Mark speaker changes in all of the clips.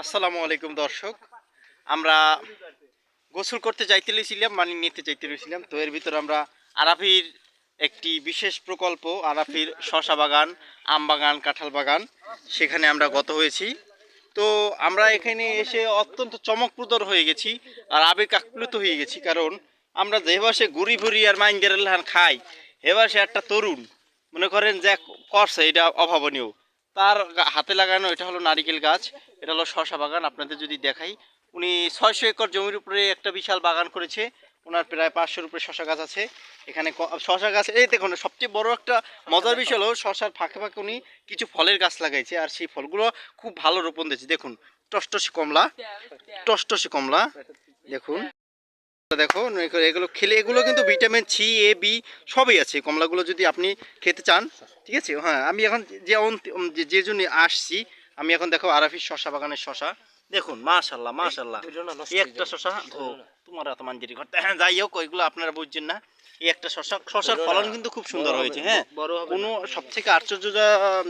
Speaker 1: আসসালামু আলাইকুম দর্শক, আমরা গোসল করতে যাইতেছিলাম, মানে নিতে চাইতেছিলাম। তো এর ভিতরে আমরা আরাফির একটি বিশেষ প্রকল্প, আরাফির শশা বাগান, আম বাগান, কাঁঠাল বাগান, সেখানে আমরা গত হয়েছি। তো আমরা এখানে এসে অত্যন্ত চমকপ্রদ হয়ে গেছি আর আবেগ আপ্লুত হয়ে গেছি, কারণ আমরা যেভাবে সে ঘুরি ঘুরি আর মাইন্ডের খাই, এবার সে একটা তরুণ মনে করেন যে করছে এটা অভাবনীয়। তার হাতে লাগানো এটা হলো নারিকেল গাছ, এটা হলো শশা বাগান। আপনাদের যদি দেখাই, উনি 600 একর জমির উপরে একটা বিশাল বাগান করেছে। ওনার প্রায় 500-এর উপরে শশা গাছ আছে। এখানে শশা গাছ, এই দেখুন সবচেয়ে বড় একটা মজার বিষয় হলো শশার ফাঁকে ফাঁকে উনি কিছু ফলের গাছ লাগাইছে, আর সেই ফলগুলো খুব ভালো রোপণ দিয়েছে। দেখুন টসটসে কমলা, টসটসে কমলা দেখুন। দেখো এগুলো খেলে, এগুলো কিন্তু ভিটামিন সি, এ, বি সবই আছে কমলাগুলো, যদি আপনি খেতে চান। ঠিক আছে, হ্যাঁ আমি এখন যে জন্য আসছি, আমি এখন দেখো আরাফির শশা বাগানের শশা দেখুন, মাশাল্লাহ মাশাল্লাহ। এই একটা শশা, ও তোমার এত মাঞ্জেরি ঘর, হ্যাঁ যাই হোক ওইগুলো আপনারা বুঝছেন না। এই একটা শশার ফলন কিন্তু খুব সুন্দর হয়েছে। হ্যাঁ, কোনো সবথেকে আশ্চর্য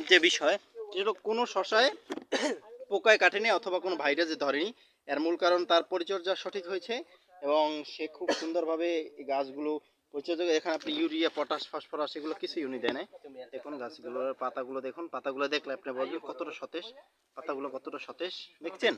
Speaker 1: যে বিষয়, যেটা কোনো শশায় পোকায় কাটেনি অথবা কোনো ভাইরাসে ধরেনি। এর মূল কারণ তার পরিচর্যা সঠিক হয়েছে, এবং সে খুব সুন্দরভাবে এই গাছগুলো পরিচর্যা। এখানে আপনি ইউরিয়া, পটাশ, ফসফরাস এগুলো কিছুই উনি দেয় না। দেখুন গাছগুলোর পাতাগুলো দেখুন, পাতাগুলো দেখলে আপনি বলবেন কতটা সতেজ, পাতাগুলো কতটা সতেজ দেখছেন।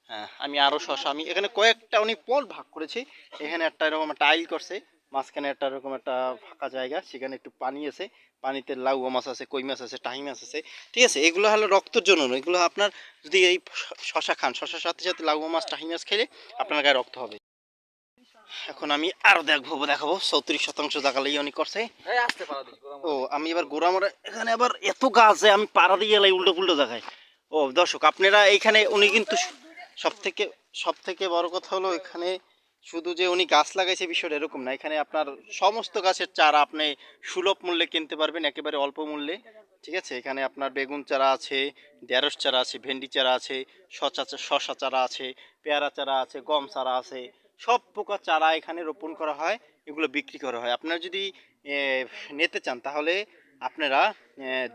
Speaker 1: হ্যাঁ, আমি আরও শশা, আমি এখানে কয়েকটা উনি পল ভাগ করেছি। এখানে একটা এরকম টাইল করছে, মাঝখানে একটা এরকম একটা ফাঁকা জায়গা, সেখানে একটু পানি আছে, পানিতে লাউ মাছ আছে, কই মাছ আছে, টাহি মাছ আছে। ঠিক আছে, এগুলো হলো রক্তের জন্য নয়, এগুলো আপনার যদি এই শশা খান, শশার সাথে সাথে লাউ মাছ, টাহি মাছ খেলে আপনার গায়ে রক্ত হবে। এখন আমি আরো দেখাবো 34% জায়গালেই উনি করছে। ও আমি এবার গোড়া মারা, এখানে আবার এত গাছ যে আমি পাড়া দিয়ে এলাই উল্টো পুল্টো জায়গায়। ও দর্শক, আপনারা এইখানে উনি কিন্তু সব থেকে সব থেকে বড় কথা হলো, এখানে শুধু যে উনি গাছ লাগাইছে বিষয়টা এরকম না, এখানে আপনার সমস্ত গাছের চারা আপনি সুলভ মূল্যে কিনতে পারবেন, একেবারে অল্প মূল্যে। ঠিক আছে, এখানে আপনার বেগুন চারা আছে, ঢেঁড়স চারা আছে, ভেন্ডি চারা আছে, শশা চারা আছে, পেয়ারা চারা আছে, গম চারা আছে, সব প্রকার চারা এখানে রোপণ করা হয়, এগুলো বিক্রি করা হয়। আপনারা যদি নিতে চান তাহলে আপনারা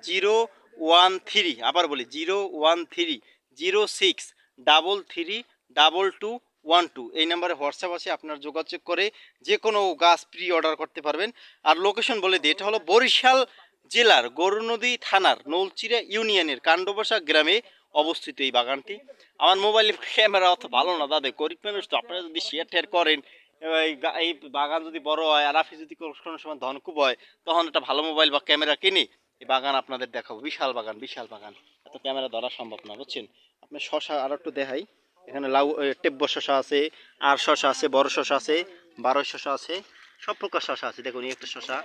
Speaker 1: 013, আবার বলি 01306332212 এই নাম্বারে হোয়াটসঅ্যাপ আছে, আপনার যোগাযোগ করে যে কোনো গাছ প্রি অর্ডার করতে পারবেন। আর লোকেশন বলে দিই, এটা হলো বরিশাল জেলার গরুনদী থানার নলচিরা ইউনিয়নের কাণ্ডবসা গ্রামে অবস্থিত এই বাগানটি। আমার মোবাইলের ক্যামেরা অত ভালো না দাদা, গরিব মানুষ তো, আপনারা যদি শেয়ার টেয়ার করেন, এই বাগান যদি বড় হয় আর আপনি যদি কোনো সময় ধনকুব হয়, তখন একটা ভালো মোবাইল বা ক্যামেরা কিনে এই বাগান আপনাদের দেখাবো। বিশাল বাগান, বিশাল বাগান, এত ক্যামেরা ধরা সম্ভব না, বুঝছেন। আপনি শশা আর একটু দেখাই, এখানে লাউ, টেব্য শশা আছে, আর শশা আছে, বড় শশা আছে, বারোই শশা আছে, সব প্রকার শশা আছে। দেখুন এই একটা শশা,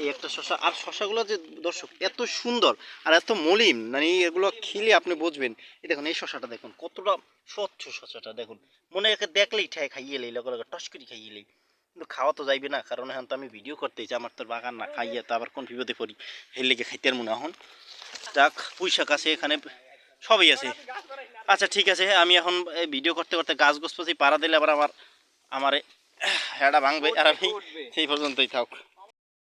Speaker 1: এই একটা শশা। আর শশাগুলো যে দর্শক এত সুন্দর আর এত মলিন, মানে এগুলো খেলে আপনি বুঝবেন। এই দেখুন এই শশাটা দেখুন কতটা স্বচ্ছ, শশাটা দেখুন, মনে একে দেখলেই ঠায় খাইয়ে এলেই, লগে লগে টস করে খাইয়ে এলেই। কিন্তু খাওয়া তো যাইবে না, কারণ এখন তো আমি ভিডিও করতেছি, আমার তো বাগান না, খাইয়ে তো আবার কোন বিপদে পড়ি, হের লেগে খাইতে আর মনে এখন। যাক, পুঁই শাক আছে এখানে, সবই আছে। আচ্ছা ঠিক আছে, আমি এখন ভিডিও করতে করতে গাছ গোছ পাড়া দিলে আবার আমার হেডা ভাঙবে, আর আমি সেই পর্যন্তই থাক।